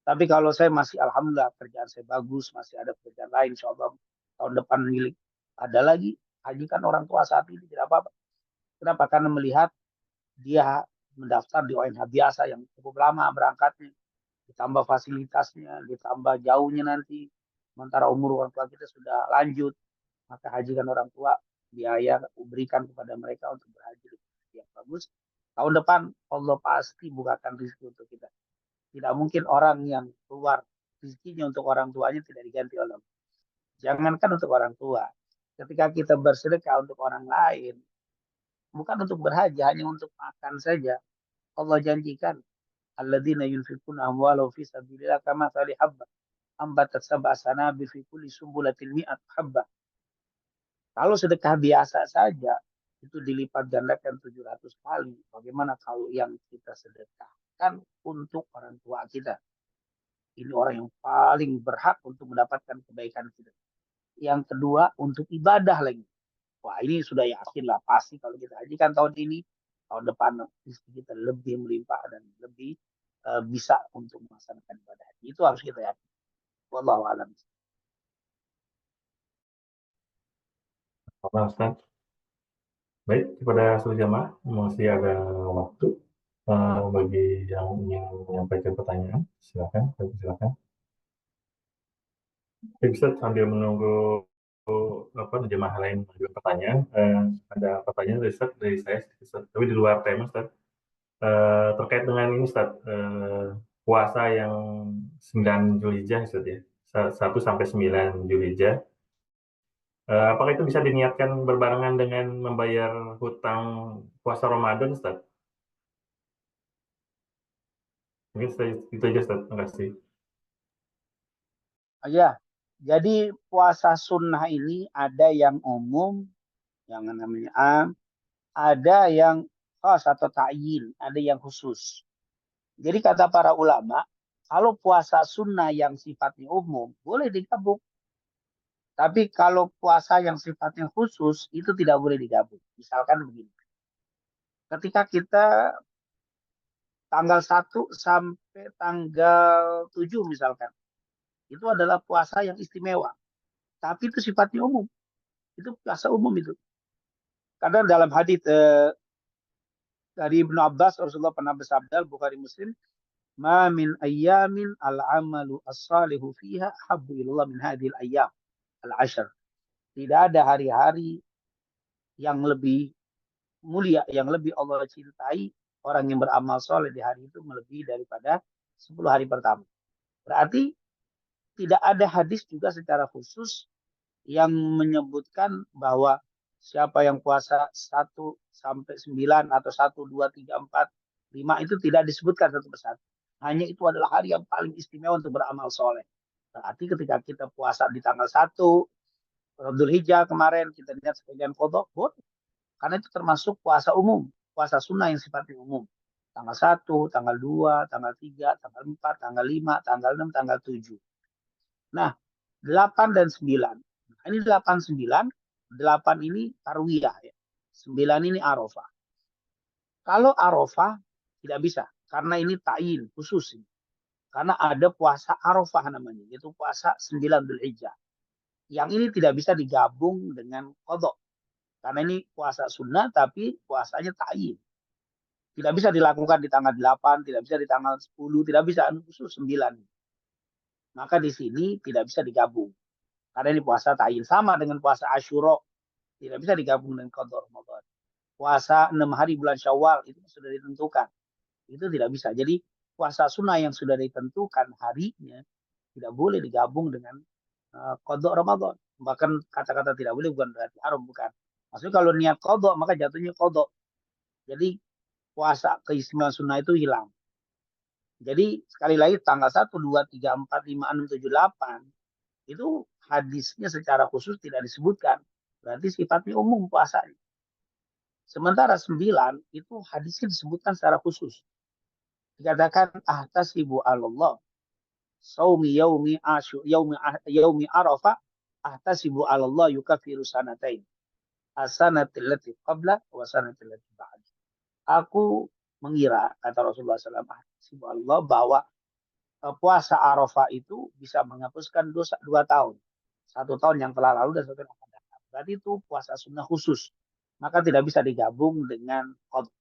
A: Tapi kalau saya masih alhamdulillah kerjaan saya bagus, masih ada pekerjaan lain, insya Allah tahun depan milik ada lagi, hajikan orang tua saat ini tidak apa-apa. Kenapa? Karena melihat dia mendaftar di ONH biasa yang cukup lama berangkatnya, ditambah fasilitasnya, ditambah jauhnya nanti, sementara umur orang tua kita sudah lanjut, maka hajikan orang tua, biaya berikan kepada mereka untuk berhaji yang bagus. Tahun depan Allah pasti bukakan rezeki untuk kita. Tidak mungkin orang yang keluar rezekinya untuk orang tuanya tidak diganti oleh Allah. Jangankan untuk orang tua, ketika kita bersedekah untuk orang lain, bukan untuk berhaji, hanya untuk makan saja. Allah janjikan, alladzina yunfikuna amwalahu fi sabilillah kama tali habba ambatat sab'a sanabil fi kulli sumbulatin mi'at habba. Kalau sedekah biasa saja itu dilipat gandakan 700 kali. Bagaimana kalau yang kita sedekahkan untuk orang tua kita? Ini orang yang paling berhak untuk mendapatkan kebaikan kita. Yang kedua untuk ibadah lagi. Wah ini sudah yakin lah pasti kalau kita hajikan tahun ini, tahun depan kita lebih melimpah dan lebih bisa untuk melaksanakan ibadah. Itu harus kita yakin. Wallahu a'lam.
B: Apa, Ustaz? Baik, kepada seluruh jamaah, masih ada waktu bagi yang ingin menyampaikan pertanyaan. Silakan, silakan. Baik, Ustaz, sambil menunggu apa jemaah lain mengajukan pertanyaan, ada pertanyaan dari Ustaz, dari saya, Ustaz, tapi di luar tema, Ustaz. Terkait dengan ini, Ustaz, puasa yang 9 Zulhijjah, Ustaz, ya, 1 sampai 9 Zulhijjah. Apakah itu bisa diniatkan berbarengan dengan membayar hutang puasa Ramadan, Ustaz? Mungkin itu aja, Ustaz. Terima kasih.
A: Ya, jadi puasa sunnah ini ada yang umum, yang namanya am, ada yang khas atau ta'yin, ada yang khusus. Jadi kata para ulama, kalau puasa sunnah yang sifatnya umum, boleh digabung. Tapi kalau puasa yang sifatnya khusus, itu tidak boleh digabung. Misalkan begini, ketika kita tanggal 1 sampai tanggal 7 misalkan, itu adalah puasa yang istimewa. Tapi itu sifatnya umum. Itu puasa umum itu. Karena dalam hadis dari Ibnu Abbas, Rasulullah pernah bersabda, Bukhari Muslim, ma min ayyamin al-amalu as-salihu fiha habbu ilallah min hadhil ayyam al-ashr. Tidak ada hari-hari yang lebih mulia, yang lebih Allah cintai orang yang beramal soleh di hari itu melebihi daripada 10 hari pertama. Berarti tidak ada hadis juga secara khusus yang menyebutkan bahwa siapa yang puasa 1 sampai 9 atau 1, 2, 3, 4, 5 itu tidak disebutkan satu persatu. Hanya itu adalah hari yang paling istimewa untuk beramal soleh. Berarti ketika kita puasa di tanggal 1 Dhul Hijjah kemarin kita lihat sebagian kodok, boleh. Karena itu termasuk puasa umum, puasa sunnah yang sifatnya umum. Tanggal 1, tanggal 2, tanggal 3, tanggal 4, tanggal 5, tanggal 6, tanggal 7. Nah, 8 dan 9. Nah, ini 8, 9. 8 ini tarwiyah ya. 9 ini Arafah. Kalau Arafah tidak bisa. Karena ini ta'yin khusus. Karena ada puasa Arafah namanya. Yaitu puasa 9 Dhul Hijjah. Yang ini tidak bisa digabung dengan qadha. Karena ini puasa sunnah tapi puasanya ta'yin. Tidak bisa dilakukan di tanggal 8, tidak bisa di tanggal 10, tidak bisa khusus 9. Maka di sini tidak bisa digabung. Karena ini puasa ta'yin sama dengan puasa Asyura, tidak bisa digabung dengan qadha Ramadan. Puasa 6 hari bulan Syawal itu sudah ditentukan. Itu tidak bisa. Jadi puasa sunnah yang sudah ditentukan harinya tidak boleh digabung dengan qadha Ramadan. Bahkan kata-kata tidak boleh bukan berarti haram, bukan. Maksudnya kalau niat qadha maka jatuhnya qadha. Jadi puasa keistimewaan sunnah itu hilang. Jadi sekali lagi tanggal 1, 2, 3, 4, 5, 6, 7, 8 itu hadisnya secara khusus tidak disebutkan. Berarti sifatnya umum puasanya. Sementara 9 itu hadisnya disebutkan secara khusus. Dikatakan ahtasibu Allah saumi yaumi arafah ahtasibu Allah yukafiru sanatain asanatil lati qabla wa sanatil lati ba'd. Aku mengira kata Rasulullah SAW Allah bahwa puasa Arafah itu bisa menghapuskan dosa 2 tahun. 1 tahun yang telah lalu dan 1 tahun yang akan datang. Berarti itu puasa sunnah khusus. Maka tidak bisa digabung dengan qadha.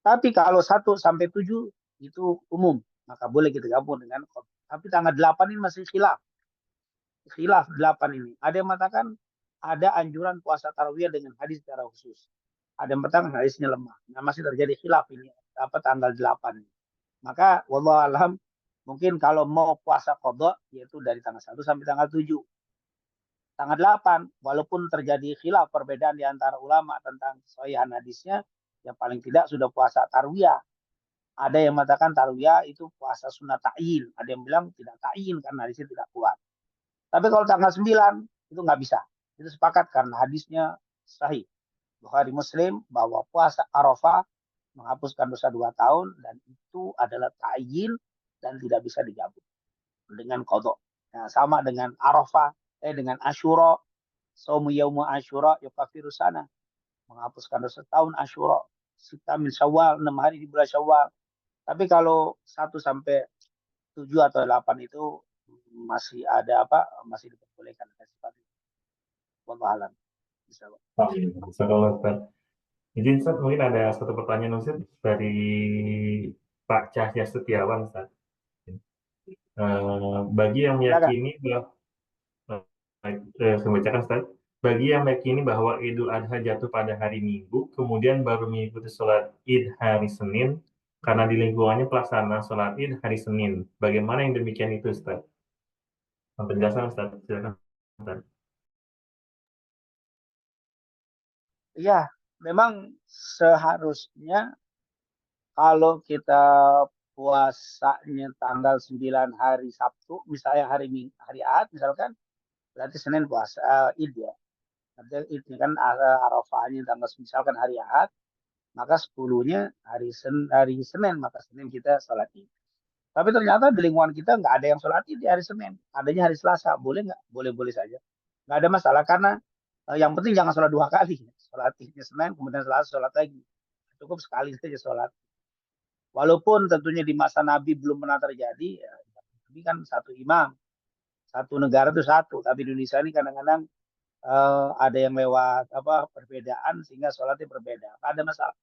A: Tapi kalau 1 sampai 7 itu umum. Maka boleh kita gabung dengan qadha. Tapi tanggal 8 ini masih khilaf. Khilaf 8 ini. Ada yang mengatakan ada anjuran puasa tarawih dengan hadis secara khusus. Ada yang mengatakan hadisnya lemah. Nah, masih terjadi khilaf ini. Apa tanggal 8 ini. Maka wallahu alam mungkin kalau mau puasa qadha yaitu dari tanggal 1 sampai tanggal 7. Tanggal 8 walaupun terjadi khilaf perbedaan di antara ulama tentang kesahihan hadisnya, yang paling tidak sudah puasa tarwiyah. Ada yang mengatakan tarwiyah itu puasa sunnah ta'yin, ada yang bilang tidak ta'yin karena hadisnya tidak kuat. Tapi kalau tanggal 9 itu nggak bisa. Itu sepakat karena hadisnya sahih. Bukhari Muslim bahwa puasa Arafah menghapuskan dosa 2 tahun dan itu adalah ta'yin dan tidak bisa digabung dengan qadha. Nah, sama dengan Arafah, dengan Asyura, saumu yaumu Asyura yukafiru sana, menghapuskan dosa tahun Asyura, sita min Syawal, 6 hari di bulan Syawal. Tapi kalau 1 sampai 7 atau 8 itu masih ada apa? Masih diperbolehkan sifat itu. Wallahu alam. Bisa, Pak.
B: Bisa kalau Ustaz. Izin Ustaz, mungkin ada satu pertanyaan Ustaz dari Pak Cahya Setiawan Ustaz. Bagi yang
A: Silakan.
B: meyakini bahwa saya bacakan Ustaz. Bagi yang meyakini bahwa Idul Adha jatuh pada hari Minggu, kemudian baru mengikuti sholat Id hari Senin, karena di lingkungannya pelaksanaan sholat Id hari Senin. Bagaimana yang demikian itu Ustaz? Penjelasan Ustaz. Silakan Ustaz.
A: Iya, memang seharusnya kalau kita puasanya tanggal 9 hari Sabtu, misalnya hari Ahad misalkan, berarti Senin puasa Id ya. Artinya Id kan Arafahnya tanggal misalkan hari Ahad, maka 10-nya hari Senin, maka Senin kita sholat Id. Tapi ternyata di lingkungan kita nggak ada yang sholat Id di hari Senin, adanya hari Selasa. Boleh nggak? Boleh-boleh saja. Nggak ada masalah karena yang penting jangan sholat 2 kali. Sholat Idnya Senin, kemudian Selasa sholat lagi. Cukup sekali saja sholat. Walaupun tentunya di masa Nabi belum pernah terjadi, ya, ini kan satu imam, satu negara itu satu. Tapi di Indonesia ini kadang-kadang ada yang lewat perbedaan sehingga sholatnya berbeda. Nggak ada masalah.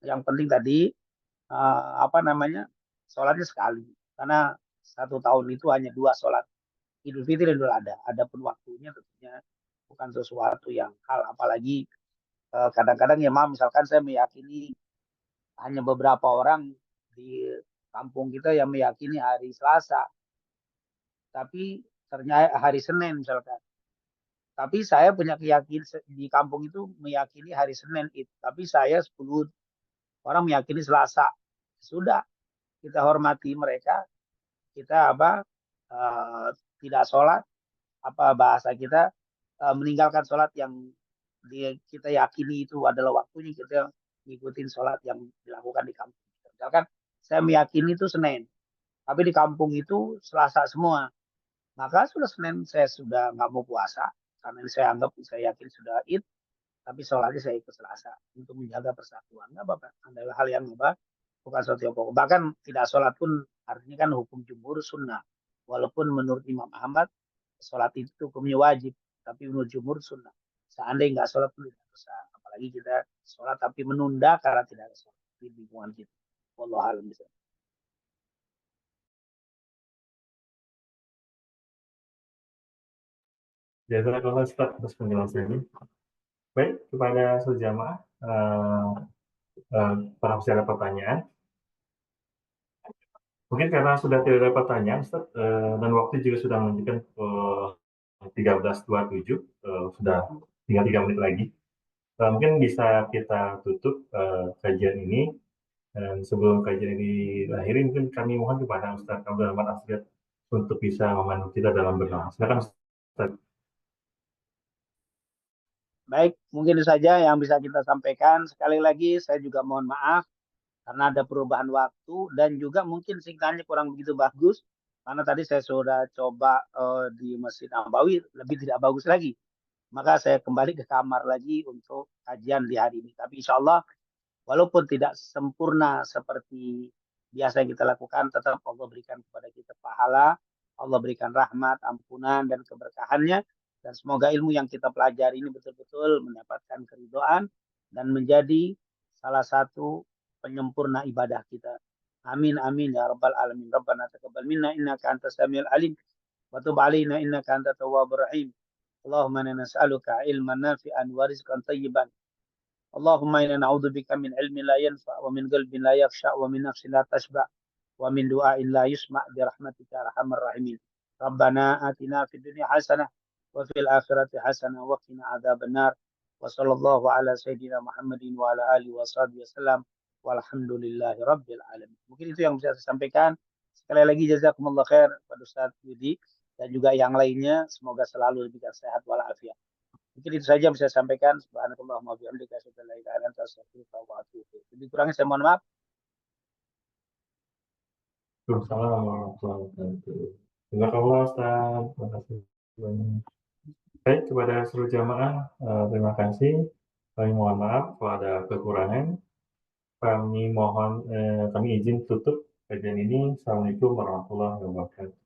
A: Yang penting tadi sholatnya sekali. Karena 1 tahun itu hanya 2 sholat. Idul Fitri dan Idul Adha. Adapun waktunya tentunya bukan sesuatu yang hal, apalagi kadang-kadang ya misalkan saya meyakini hanya beberapa orang di kampung kita yang meyakini hari Selasa, tapi ternyata hari Senin misalkan. Tapi saya punya keyakinan di kampung itu meyakini hari Senin itu, tapi saya 10 orang meyakini Selasa. Sudah, kita hormati mereka, kita uh, tidak sholat, bahasa kita meninggalkan sholat yang kita yakini itu adalah waktunya, kita ngikutin sholat yang dilakukan di kampung. Misalkan saya meyakini itu Senin, tapi di kampung itu Selasa semua, maka sudah Senin saya sudah nggak mau puasa karena saya yakin sudah Id, tapi sholatnya saya ikut Selasa untuk menjaga persatuan. Nggak apa-apa, adalah hal yang bukan suatu yang pokok. Bahkan tidak sholat pun artinya kan hukum jumhur sunnah. Walaupun menurut Imam Ahmad sholat itu hukumnya wajib, tapi menurut jumhur sunnah. Seandainya nggak sholat pun tidak dosa. Apalagi kita sholat tapi menunda karena tidak ada sholat di lingkungan kita. Wallahu a'lam bishawab.
B: Jazakallah Ustaz atas penjelasannya. Baik, kepada seluruh jamaah, para ada pertanyaan. Mungkin karena sudah tidak ada pertanyaan, Ustaz, dan waktu juga sudah menunjukkan 13.27, sudah tinggal 3 menit lagi. Mungkin bisa kita tutup kajian ini. Dan sebelum kajian ini diakhiri, mungkin kami mohon kepada Ustaz Abdul Rahman Asgad untuk bisa memandu kita dalam berdoa. Silakan Ustaz.
A: Baik, mungkin itu saja yang bisa kita sampaikan. Sekali lagi saya juga mohon maaf karena ada perubahan waktu dan juga mungkin sinyalnya kurang begitu bagus karena tadi saya sudah coba di Masjid Nabawi lebih tidak bagus lagi. Maka saya kembali ke kamar lagi untuk kajian di hari ini. Tapi insya Allah walaupun tidak sempurna seperti biasa yang kita lakukan, tetap Allah berikan kepada kita pahala, Allah berikan rahmat, ampunan, dan keberkahannya. Dan semoga ilmu yang kita pelajari ini betul-betul mendapatkan keridhaan dan menjadi salah satu penyempurna ibadah kita. Amin, amin, ya rabbal alamin. Rabbana taqabbal minna innaka antas samiul alim. Wa tub alaina innaka antat tawwabur rahim. Allahumma inna nas'aluka ilman nafi'an wa rizqan tayyiban. اللهم إنا نعوذ بك من علم لا ينفع ومن قلب لا يخشع ومن نفس لا تشبع ومن دعاء لا يسمع برحمتك يا أرحم الراحمين. ربنا آتنا في الدنيا حسنة وفي الآخرة حسنة وقنا عذاب النار وصلى الله على سيدنا محمد وعلى آله وصحبه وسلم والحمد لله رب العالمين. Mungkin itu yang bisa saya sampaikan. Sekali lagi jazakumullah khair pada Ustaz Yudi dan juga yang lainnya, semoga selalu diberikan sehat walafiat. Mungkin itu saja yang bisa saya sampaikan. Subhanakallahumma wa bihamdika asyhadu an la ilaha illa anta astaghfiruka wa atubu ilaik. Lebih kurangnya saya mohon maaf.
B: Waalaikumsalam warahmatullahi wabarakatuh. Jazakallah Ustaz. Terima kasih banyak. Baik, kepada seluruh jamaah, terima kasih. Kami mohon maaf kalau ada kekurangan. Kami izin tutup kajian ini. Assalamualaikum warahmatullahi wabarakatuh.